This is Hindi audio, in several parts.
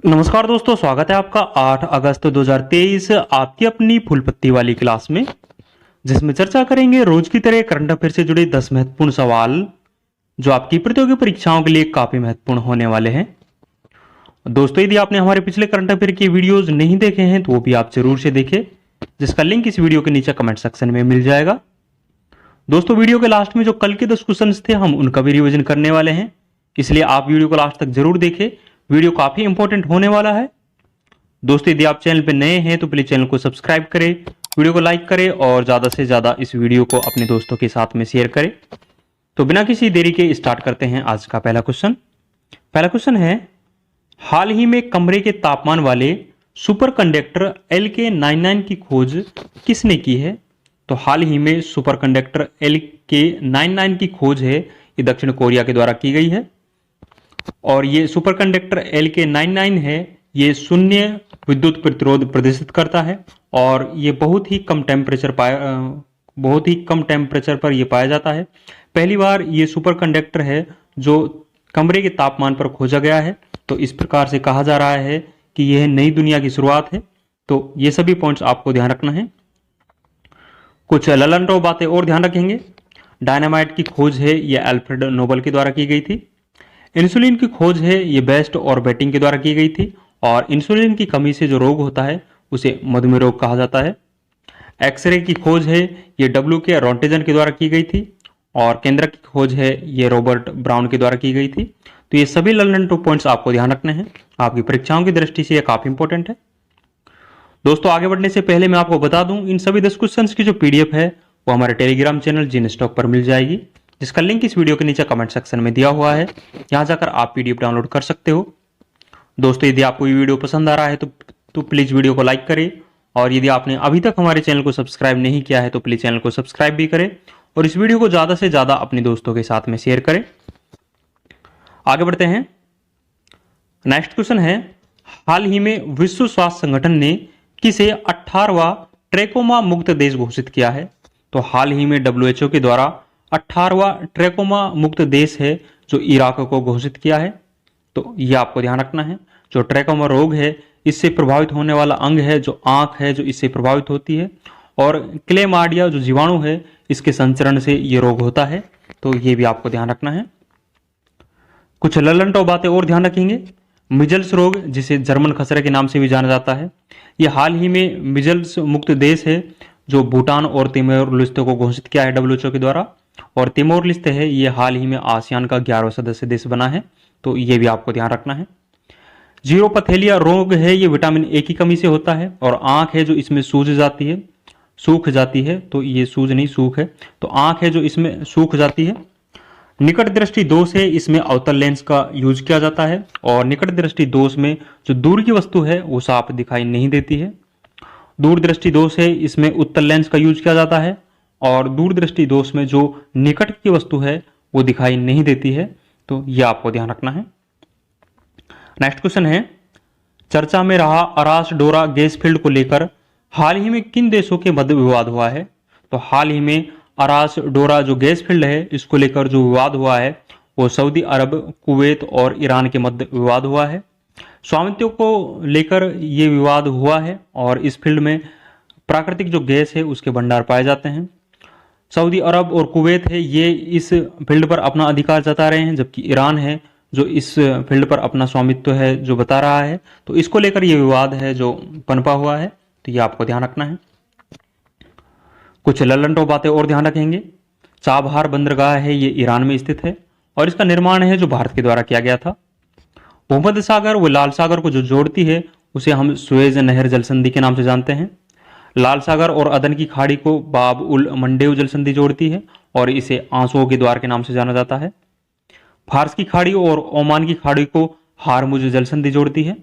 नमस्कार दोस्तों, स्वागत है आपका 8 अगस्त 2023 आपकी अपनी फूल पत्ती वाली क्लास में, जिसमें चर्चा करेंगे रोज की तरह करंट अफेयर से जुड़े 10 महत्वपूर्ण सवाल जो आपकी प्रतियोगी परीक्षाओं के लिए काफी महत्वपूर्ण होने वाले हैं। दोस्तों, यदि आपने हमारे पिछले करंट अफेयर की वीडियोज नहीं देखे हैं तो वो भी आप जरूर से देखें, जिसका लिंक इस वीडियो के नीचे कमेंट सेक्शन में मिल जाएगा। दोस्तों, वीडियो के लास्ट में जो कल के 10 क्वेश्चन थे हम उनका भी रिविजन करने वाले हैं, इसलिए आप वीडियो को लास्ट तक जरूर देखें। वीडियो काफी इंपॉर्टेंट होने वाला है। दोस्तों, यदि आप चैनल पर नए हैं तो प्लीज चैनल को सब्सक्राइब करें, वीडियो को लाइक करें और ज्यादा से ज्यादा इस वीडियो को अपने दोस्तों के साथ में शेयर करें। तो बिना किसी देरी के स्टार्ट करते हैं आज का पहला क्वेश्चन। पहला क्वेश्चन है, हाल ही में कमरे के तापमान वाले सुपर कंडक्टर LK99 की खोज किसने की है? तो हाल ही में सुपर कंडक्टर LK99 की खोज है, ये दक्षिण कोरिया के द्वारा की गई है। और ये सुपर कंडक्टर LK99 है, ये शून्य विद्युत प्रतिरोध प्रदर्शित करता है और ये बहुत ही कम टेम्परेचर पर यह पाया जाता है। पहली बार ये सुपर कंडक्टर है जो कमरे के तापमान पर खोजा गया है, तो इस प्रकार से कहा जा रहा है कि यह नई दुनिया की शुरुआत है। तो ये सभी पॉइंट्स आपको ध्यान रखना है। कुछ ललन टॉप बातें और ध्यान रखेंगे। डायनामाइट की खोज है, यह अल्फ्रेड नोबल के द्वारा की गई थी। इंसुलिन की खोज है, ये बेस्ट और बेटिंग के द्वारा की गई थी और इंसुलिन की कमी से जो रोग होता है उसे मधुमेह रोग कहा जाता है। एक्सरे की खोज है, ये WK रॉन्टेजन के द्वारा की गई थी और केंद्रक की खोज है, ये रॉबर्ट ब्राउन के द्वारा की गई थी। तो ये सभी ललन टॉप पॉइंट्स आपको ध्यान रखने हैं, आपकी परीक्षाओं की दृष्टि से ये काफी इंपॉर्टेंट है। दोस्तों, आगे बढ़ने से पहले मैं आपको बता दूं, इन सभी 10 क्वेश्चन की जो PDF है वो हमारे टेलीग्राम चैनल जीन स्टॉक पर मिल जाएगी, जिसका लिंक इस वीडियो के नीचे कमेंट सेक्शन में दिया हुआ है। यहां जाकर आप PDF डाउनलोड कर सकते हो। दोस्तों, यदि आपको ये वीडियो पसंद आ रहा है तो प्लीज वीडियो को लाइक करें और यदि आपने अभी तक हमारे चैनल को सब्सक्राइब नहीं किया है तो प्लीज चैनल को सब्सक्राइब भी करें और इस वीडियो को ज्यादा से ज्यादा अपने दोस्तों के साथ में शेयर करें। आगे बढ़ते हैं। नेक्स्ट क्वेश्चन है, हाल ही में विश्व स्वास्थ्य संगठन ने किसे 18वां ट्रैकोमा मुक्त देश घोषित किया है? तो हाल ही में WHO के द्वारा 18वां ट्रैकोमा मुक्त देश है जो इराक को घोषित किया है। तो यह आपको ध्यान रखना है। जो ट्रैकोमा रोग है, इससे प्रभावित होने वाला अंग है जो आंख है, जो इससे प्रभावित होती है और क्लेमार्डिया जो जीवाणु है, इसके संचरण से यह रोग होता है। तो यह भी आपको ध्यान रखना है। कुछ ललन टॉप बातें और ध्यान रखेंगे। मिजल्स रोग, जिसे जर्मन खसरे के नाम से भी जाना जाता है, यह हाल ही में मिजल्स मुक्त देश है जो भूटान और तिमोर लेस्ते को घोषित किया है WHO के द्वारा। और तिमोर लेस्ते है, ये हाल ही में आसियान का 11वां सदस्य देश बना है। तो ये भी आपको ध्यान रखना है। जीरोपैथेलिया रोग है, ये विटामिन A की कमी से होता है और आंख है जो इसमें सूख जाती है। तो ये सूज नहीं, सूख है। तो आंख है जो इसमें सूख जाती है। निकट दृष्टि दोष है, इसमें अवतल लेंस का यूज किया जाता है और निकट दृष्टि दोष में जो दूर की वस्तु है वो साफ दिखाई नहीं देती है। दूर दृष्टि दोष है, इसमें उत्तल लेंस का यूज किया जाता है और दूर दृष्टि दोष में जो निकट की वस्तु है वो दिखाई नहीं देती है। तो यह आपको ध्यान रखना है। नेक्स्ट क्वेश्चन है, चर्चा में रहा अरास डोरा गैस फील्ड को लेकर हाल ही में किन देशों के मध्य विवाद हुआ है? तो हाल ही में अरास डोरा जो गैस फील्ड है, इसको लेकर जो विवाद हुआ है वो सऊदी अरब, कुवैत और ईरान के मध्य विवाद हुआ है। स्वामित्व को लेकर ये विवाद हुआ है और इस फील्ड में प्राकृतिक जो गैस है उसके भंडार पाए जाते हैं। सऊदी अरब और कुवैत है, ये इस फील्ड पर अपना अधिकार जता रहे हैं, जबकि ईरान है जो इस फील्ड पर अपना स्वामित्व है जो बता रहा है। तो इसको लेकर ये विवाद है जो पनपा हुआ है। तो ये आपको ध्यान रखना है। कुछ ललन टॉप बातें और ध्यान रखेंगे। चाबहार बंदरगाह है, ये ईरान में स्थित है और इसका निर्माण है जो भारत के द्वारा किया गया था। भूमध्य सागर व लाल सागर को जो जोड़ती है उसे हम सुएज नहर जल संधि के नाम से जानते हैं। लाल सागर और अदन की खाड़ी को बाब उल मंडेव जल संधि जोड़ती है और इसे आंसुओं के द्वार के नाम से जाना जाता है। फारस की खाड़ी और ओमान की खाड़ी को हारमुज जल संधि जोड़ती है।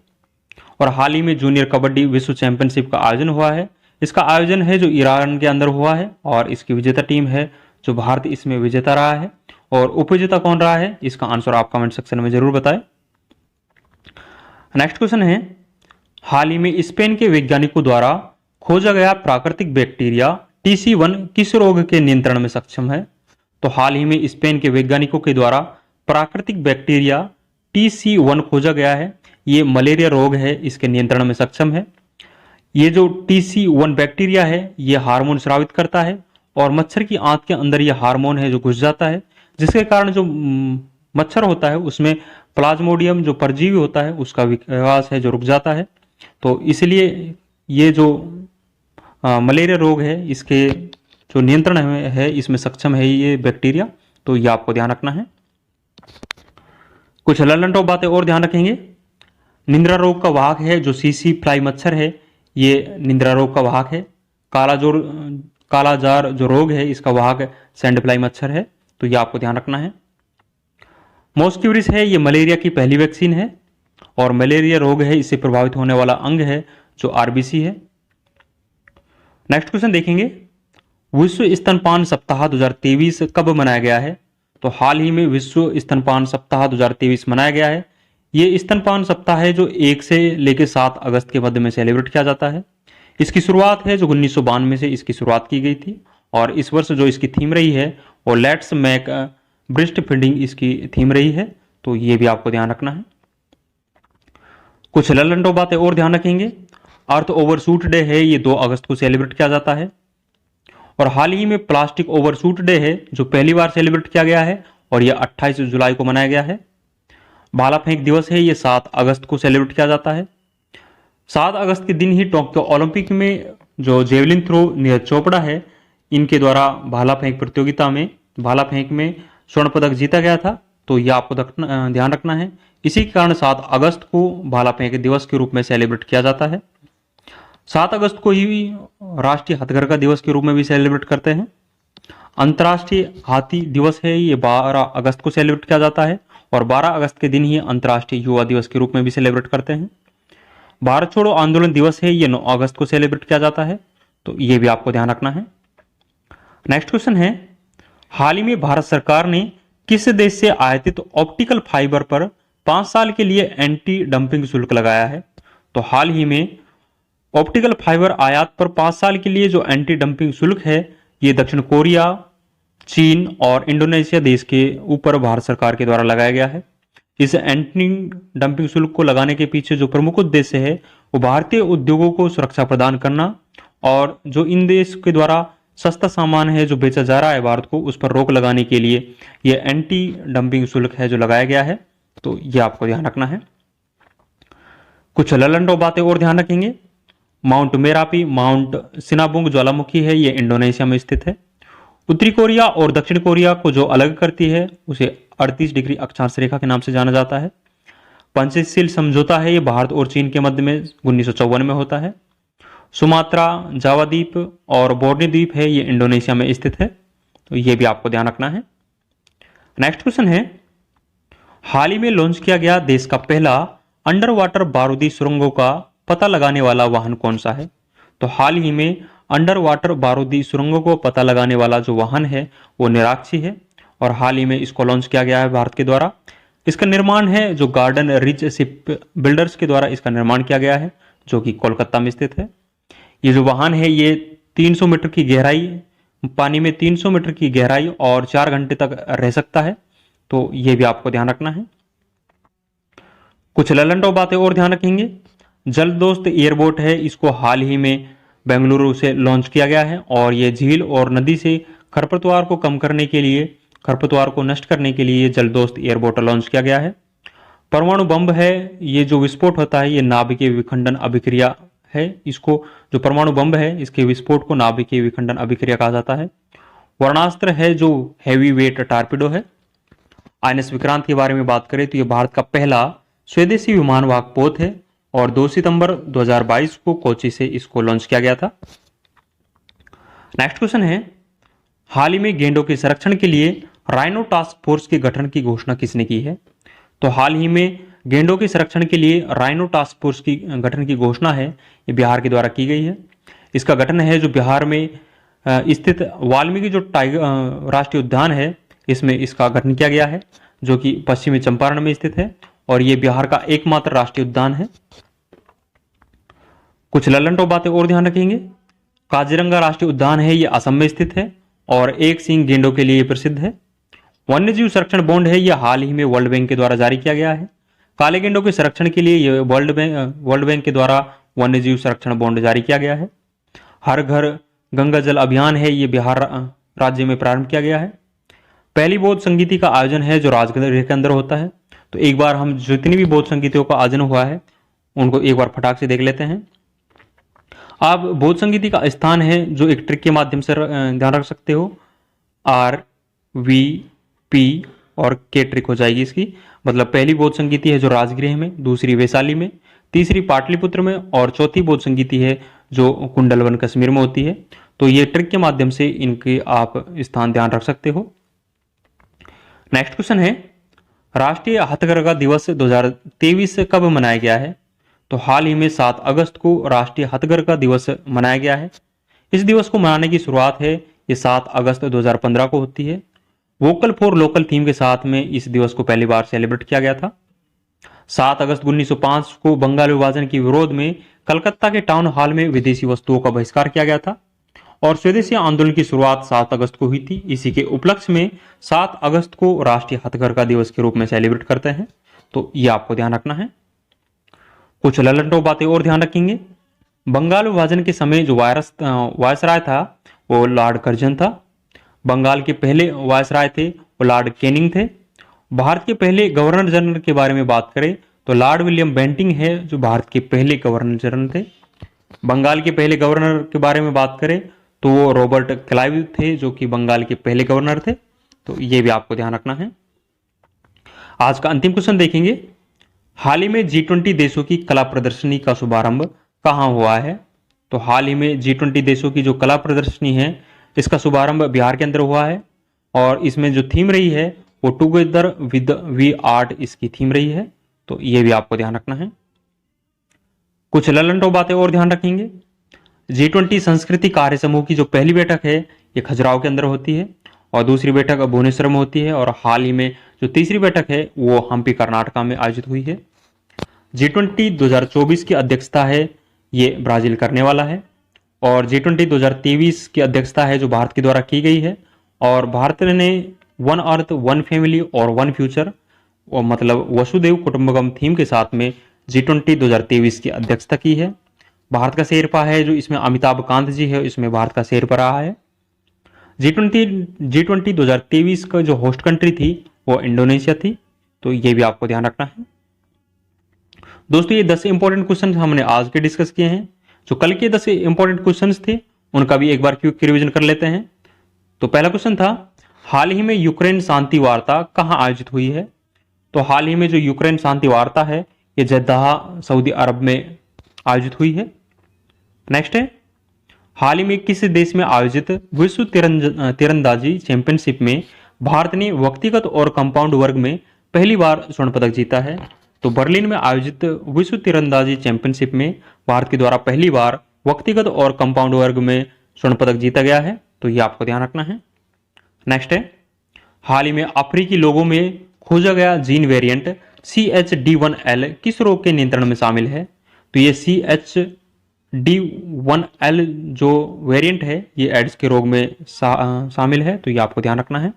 और हाल ही में जूनियर कबड्डी विश्व चैंपियनशिप का आयोजन हुआ है। इसका आयोजन है जो ईरान के अंदर हुआ है और इसकी विजेता टीम है जो भारत इसमें विजेता रहा है। और उपविजेता कौन रहा है, इसका आंसर आप कमेंट सेक्शन में जरूर बताएं। नेक्स्ट क्वेश्चन है, हाल ही में स्पेन के वैज्ञानिकों द्वारा खोजा गया प्राकृतिक बैक्टीरिया TC1 किस रोग के नियंत्रण में सक्षम है? तो हाल ही में स्पेन के वैज्ञानिकों के द्वारा प्राकृतिक बैक्टीरिया TC1 खोजा गया है। ये मलेरिया रोग है इसके नियंत्रण में सक्षम है। ये जो TC1 बैक्टीरिया है ये हार्मोन स्रावित करता है और मच्छर की आंत के अंदर ये हार्मोन है जो घुस जाता है, जिसके कारण जो मच्छर होता है उसमें प्लाज्मोडियम जो परजीवी होता है उसका विकास है जो रुक जाता है। तो इसलिए ये जो मलेरिया रोग है इसके जो नियंत्रण है इसमें सक्षम है ये बैक्टीरिया। तो ये आपको ध्यान रखना है। कुछ ललन टॉप बातें और ध्यान रखेंगे। निंद्रा रोग का वाहक है जो सीसी फ्लाई मच्छर है, ये निंद्रा रोग का वाहक है। कालाजार जो रोग है इसका वाहक सैंड फ्लाई मच्छर है। तो ये आपको ध्यान रखना है। मॉस्क्यूरिस है ये मलेरिया की पहली वैक्सीन है और मलेरिया रोग है इससे प्रभावित होने वाला अंग है जो RBC है। नेक्स्ट क्वेश्चन देखेंगे, विश्व स्तनपान सप्ताह 2023 कब मनाया गया है? तो हाल ही में विश्व स्तनपान सप्ताह 2023 मनाया गया है। ये स्तनपान सप्ताह है जो 1 से लेकर 7 अगस्त के मध्य में सेलिब्रेट किया जाता है। इसकी शुरुआत है जो 1992 से इसकी शुरुआत की गई थी और इस वर्ष जो इसकी थीम रही है वो लेट्स मेक ब्रेस्ट फीडिंग इसकी थीम रही है। तो ये भी आपको ध्यान रखना है। कुछ ललन बातें और ध्यान रखेंगे। अर्थ ओवरशूट डे है ये 2 अगस्त को सेलिब्रेट किया जाता है और हाल ही में प्लास्टिक ओवरशूट डे है जो पहली बार सेलिब्रेट किया गया है और यह 28 जुलाई को मनाया गया है। भाला फेंक दिवस है ये 7 अगस्त को सेलिब्रेट किया जाता है। 7 अगस्त के दिन ही टोक्यो ओलंपिक में जो जेवलिन थ्रो नीरज चोपड़ा है इनके द्वारा भाला फेंक प्रतियोगिता में भाला फेंक में स्वर्ण पदक जीता गया था। तो यह आपको ध्यान रखना है। इसी के कारण 7 अगस्त को भाला फेंक दिवस के रूप में सेलिब्रेट किया जाता है। 7 अगस्त को ही राष्ट्रीय हथकरघा दिवस के रूप में भी सेलिब्रेट करते हैं। अंतर्राष्ट्रीय हाथी दिवस है ये 12 अगस्त को सेलिब्रेट किया जाता है और 12 अगस्त के दिन ही अंतर्राष्ट्रीय युवा दिवस के रूप में भी सेलिब्रेट करते हैं। भारत छोड़ो आंदोलन दिवस है ये 9 अगस्त को सेलिब्रेट किया जाता है। तो ये भी आपको ध्यान रखना है। नेक्स्ट क्वेश्चन है, हाल ही में भारत सरकार ने किस देश से आयातित ऑप्टिकल फाइबर पर 5 साल के लिए एंटी डंपिंग शुल्क लगाया है? तो हाल ही में ऑप्टिकल फाइबर आयात पर 5 साल के लिए जो एंटी डंपिंग शुल्क है ये दक्षिण कोरिया, चीन और इंडोनेशिया देश के ऊपर भारत सरकार के द्वारा लगाया गया है। इस एंटी डंपिंग शुल्क को लगाने के पीछे जो प्रमुख उद्देश्य है वो भारतीय उद्योगों को सुरक्षा प्रदान करना और जो इन देश के द्वारा सस्ता सामान है जो बेचा जा रहा है भारत को उस पर रोक लगाने के लिए ये एंटी डंपिंग शुल्क है जो लगाया गया है। तो ये आपको ध्यान रखना है। कुछ ललन टॉप बातें और ध्यान रखेंगे। माउंट मेरापी माउंट सिनाबुंग ज्वालामुखी है ये इंडोनेशिया में स्थित है। उत्तरी कोरिया और दक्षिण कोरिया को जो अलग करती है उसे 38 डिग्री अक्षांश रेखा के नाम से जाना जाता है। पंचशील समझौता है ये भारत और चीन के मध्य में 1954 में होता है। सुमात्रा, जावा द्वीप और बोर्नियो द्वीप है ये इंडोनेशिया में स्थित है। तो ये भी आपको ध्यान रखना है। नेक्स्ट क्वेश्चन है, हाल ही में लॉन्च किया गया देश का पहला अंडर वाटर बारूदी सुरंगों का पता लगाने वाला वाहन कौन सा है? तो हाल ही में अंडर वाटर बारूदी सुरंगों को पता लगाने वाला जो वाहन है वो निराक्षी है और हाल ही में इसको लॉन्च किया गया है भारत के द्वारा। इसका निर्माण है जो गार्डन रिच शिप बिल्डर्स के द्वारा इसका निर्माण किया गया है जो कि कोलकाता में स्थित है। ये जो वाहन है ये 300 मीटर की गहराई पानी में 300 मीटर की गहराई और 4 घंटे तक रह सकता है। तो ये भी आपको ध्यान रखना है। कुछ ललन टॉप बातें और ध्यान रखेंगे। जल दोस्त एयरबोट है इसको हाल ही में बेंगलुरु से लॉन्च किया गया है और ये झील और नदी से खरपतवार को कम करने के लिए खरपतवार को नष्ट करने के लिए जल दोस्त एयरबोट लॉन्च किया गया है। परमाणु बम है ये जो विस्फोट होता है ये नाभिकीय विखंडन अभिक्रिया है। इसको जो परमाणु बम है इसके विस्फोट को नाभिकीय विखंडन अभिक्रिया कहा जाता है। वर्णास्त्र है जो हैवी वेट टारपीडो है। INS विक्रांत के बारे में बात करें तो ये भारत का पहला स्वदेशी विमान वाहक पोत है और 2 सितंबर 2022 को कोची से इसको लॉन्च किया गया था। नेक्स्ट क्वेश्चन है, हाल ही में गेंडों के संरक्षण के लिए राइनो टास्क फोर्स के गठन की घोषणा किसने की है? तो हाल ही में गेंडों के संरक्षण के लिए राइनो टास्क फोर्स की गठन की घोषणा है ये बिहार के द्वारा की गई है। इसका गठन है जो बिहार में स्थित वाल्मीकि जो टाइगर राष्ट्रीय उद्यान है इसमें इसका गठन किया गया है जो कि पश्चिमी चंपारण में स्थित है और ये बिहार का एकमात्र राष्ट्रीय उद्यान है। कुछ ललन टॉप बातें और ध्यान रखेंगे। काजीरंगा राष्ट्रीय उद्यान है ये असम में स्थित है और एक सींग गेंडों के लिए प्रसिद्ध है। वन्यजीव संरक्षण बॉन्ड है ये हाल ही में वर्ल्ड बैंक के द्वारा जारी किया गया है। काले गेंडों के संरक्षण के लिए ये वर्ल्ड बैंक के द्वारा वन्यजीव संरक्षण बॉन्ड जारी किया गया है। हर घर गंगा जल अभियान है, ये बिहार राज्य में प्रारंभ किया गया है। पहली बौद्ध संगीति का आयोजन है जो राजगृह के अंदर होता है। तो एक बार हम जितनी भी बौद्ध संगीतियों का आयोजन हुआ है उनको एक बार फटाक से देख लेते हैं। आप बौद्ध संगीति का स्थान है जो एक ट्रिक के माध्यम से ध्यान रख सकते हो। RVP और K ट्रिक हो जाएगी इसकी। मतलब पहली बौद्ध संगीति है जो राजगृह में, दूसरी वैशाली में, तीसरी पाटलिपुत्र में और चौथी बौद्ध संगीति है जो कुंडलवन कश्मीर में होती है। तो ये ट्रिक के माध्यम से इनके आप स्थान ध्यान रख सकते हो। नेक्स्ट क्वेश्चन है, राष्ट्रीय हथकरघा दिवस 2023 कब मनाया गया है? तो हाल ही में 7 अगस्त को राष्ट्रीय हथकरघा दिवस मनाया गया है। इस दिवस को मनाने की शुरुआत है ये 7 अगस्त 2015 को होती है। वोकल फॉर लोकल थीम के साथ में इस दिवस को पहली बार सेलिब्रेट किया गया था। 7 अगस्त 1905 को बंगाल विभाजन के विरोध में कलकत्ता के टाउन हॉल में विदेशी वस्तुओं का बहिष्कार किया गया था और स्वदेशी आंदोलन की शुरुआत 7 अगस्त को हुई थी। इसी के उपलक्ष्य में 7 अगस्त को राष्ट्रीय हथकरघा दिवस के रूप में सेलिब्रेट करते हैं। तो ये आपको ध्यान रखना है। कुछ ललंटो बातें और ध्यान रखेंगे। बंगाल विभाजन के समय जो वायसराय था वो लॉर्ड कर्जन था। बंगाल के पहले वायसराय थे वो लॉर्ड कैनिंग थे। भारत के पहले गवर्नर जनरल के बारे में बात करें तो लॉर्ड विलियम बेंटिंग है जो भारत के पहले गवर्नर जनरल थे। बंगाल के पहले गवर्नर के बारे में बात करें तो वो रॉबर्ट क्लाइव थे जो कि बंगाल के पहले गवर्नर थे। तो ये भी आपको ध्यान रखना है। आज का अंतिम क्वेश्चन देखेंगे, हाल ही में G20 देशों की कला प्रदर्शनी का शुभारंभ कहां हुआ है? तो हाल ही में G20 देशों की जो कला प्रदर्शनी है इसका शुभारंभ बिहार के अंदर हुआ है और इसमें जो थीम रही है वो टुगेदर विद वी आर्ट इसकी थीम रही है। तो ये भी आपको ध्यान रखना है। कुछ ललंटो बातें और ध्यान रखेंगे। G20 संस्कृति कार्य समूह की जो पहली बैठक है ये खजुराहो के अंदर होती है और दूसरी बैठक भुवनेश्वर में होती है और हाल ही में जो तीसरी बैठक है वो हम्पी कर्नाटका में आयोजित हुई है। G20 2024 की अध्यक्षता है ये ब्राजील करने वाला है और G20 2023 की अध्यक्षता है जो भारत के द्वारा की गई है और भारत ने वन अर्थ वन फैमिली और वन फ्यूचर और मतलब वसुदेव कुटुंबकम थीम के साथ में G20 2023 की अध्यक्षता की है। भारत का शेरपा है जो इसमें अमिताभ कांत जी है, इसमें भारत का शेरपा रहा है। G20 2023 का जो होस्ट कंट्री थी वो इंडोनेशिया थी। तो ये भी आपको ध्यान रखना है। दोस्तों ये 10 इंपॉर्टेंट क्वेश्चन हमने आज के डिस्कस किए हैं। जो कल के 10 इंपॉर्टेंट क्वेश्चन थे उनका भी एक बार क्विक रिवीजन कर लेते हैं। तो पहला क्वेश्चन था, हाल ही में यूक्रेन शांति वार्ता कहां आयोजित हुई है? तो हाल ही में जो यूक्रेन शांति वार्ता है ये जद्दाह सऊदी अरब में आयोजित हुई है। नेक्स्ट है, हाल ही में किस देश में आयोजित विश्व तीरंदाजी चैंपियनशिप में भारत ने व्यक्तिगत और कंपाउंड वर्ग में पहली बार स्वर्ण पदक जीता है? तो बर्लिन में आयोजित विश्व तीरंदाजी चैंपियनशिप में भारत के द्वारा पहली बार व्यक्तिगत और कंपाउंड वर्ग में स्वर्ण पदक जीता गया है। तो ये आपको ध्यान रखना है। नेक्स्ट है, हाल ही में अफ्रीकी लोगों में खोजा गया जीन वेरिएंट CHD1L किस रोग के नियंत्रण में शामिल है? तो ये CHD1L जो वेरिएंट है ये एड्स के रोग में शामिल है। तो ये आपको ध्यान रखना है।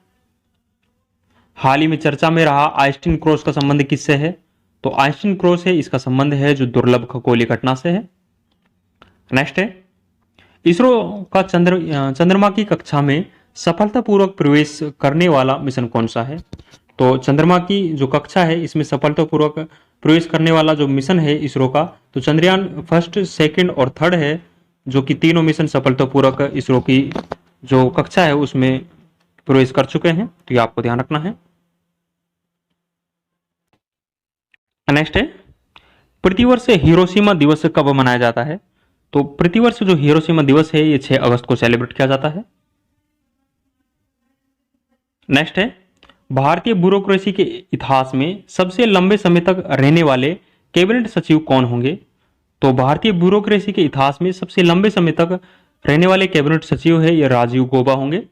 हाल ही में चर्चा में रहा आइंस्टीन क्रॉस का संबंध किससे है? तो आइंस्टीन क्रॉस है इसका संबंध है जो दुर्लभ खगोलीय घटना से है। नेक्स्ट है, इसरो का चंद्रमा की कक्षा में सफलतापूर्वक प्रवेश करने वाला मिशन कौन सा है? तो चंद्रमा की जो कक्षा है इसमें सफलतापूर्वक प्रवेश करने वाला जो मिशन है इसरो का, तो चंद्रयान फर्स्ट, सेकंड और थर्ड है जो कि तीनों मिशन सफलतापूर्वक इसरो की जो कक्षा है उसमें प्रवेश कर चुके हैं। तो ये आपको ध्यान रखना है। नेक्स्ट है, प्रतिवर्ष हिरोशिमा दिवस कब मनाया जाता है? तो प्रतिवर्ष जो हिरोशिमा दिवस है ये 6 अगस्त को सेलिब्रेट किया जाता है। नेक्स्ट है, भारतीय ब्यूरोक्रेसी के इतिहास में सबसे लंबे समय तक रहने वाले कैबिनेट सचिव कौन होंगे? तो भारतीय ब्यूरोक्रेसी के इतिहास में सबसे लंबे समय तक रहने वाले कैबिनेट सचिव है ये राजीव गौबा होंगे।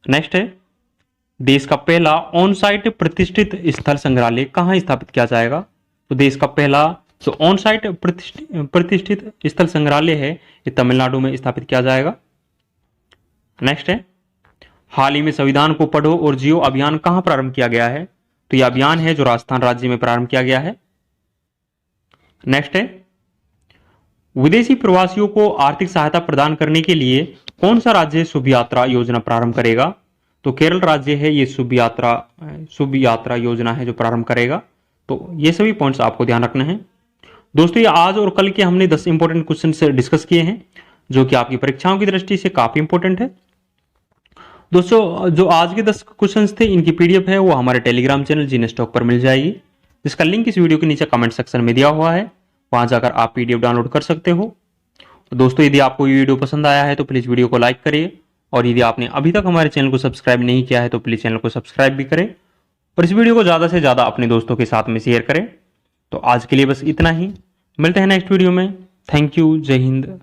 नेक्स्ट है, देश का पहला ऑन साइट प्रतिष्ठित स्थल संग्रहालय कहां स्थापित किया जाएगा? तो देश का पहला जो ऑन साइट प्रतिष्ठित स्थल संग्रहालय है ये तमिलनाडु में स्थापित किया जाएगा। नेक्स्ट है, हाल ही में संविधान को पढ़ो और जियो अभियान कहां प्रारंभ किया गया है? तो यह अभियान है जो राजस्थान राज्य में प्रारंभ किया गया है। नेक्स्ट है, विदेशी प्रवासियों को आर्थिक सहायता प्रदान करने के लिए कौन सा राज्य शुभ यात्रा योजना प्रारंभ करेगा? तो केरल राज्य है ये शुभ यात्रा योजना है जो प्रारंभ करेगा। तो ये सभी पॉइंट्स आपको ध्यान रखना है। दोस्तों, ये आज और कल के हमने 10 इंपॉर्टेंट क्वेश्चन से डिस्कस किए हैं जो कि आपकी परीक्षाओं की दृष्टि से काफी इंपॉर्टेंट है। दोस्तों, जो आज के 10 क्वेश्चंस थे इनकी पीडीएफ है वो हमारे टेलीग्राम चैनल जीने स्टॉक पर मिल जाएगी, जिसका लिंक इस वीडियो के नीचे कमेंट सेक्शन में दिया हुआ है। वहां जाकर आप पीडीएफ डाउनलोड कर सकते हो। तो दोस्तों, यदि आपको ये वीडियो पसंद आया है तो प्लीज वीडियो को लाइक करिए, और यदि आपने अभी तक हमारे चैनल को सब्सक्राइब नहीं किया है तो प्लीज चैनल को सब्सक्राइब भी करें, और इस वीडियो को ज्यादा से ज्यादा अपने दोस्तों के साथ में शेयर करें। तो आज के लिए बस इतना ही, मिलते हैं नेक्स्ट वीडियो में। थैंक यू, जय हिंद।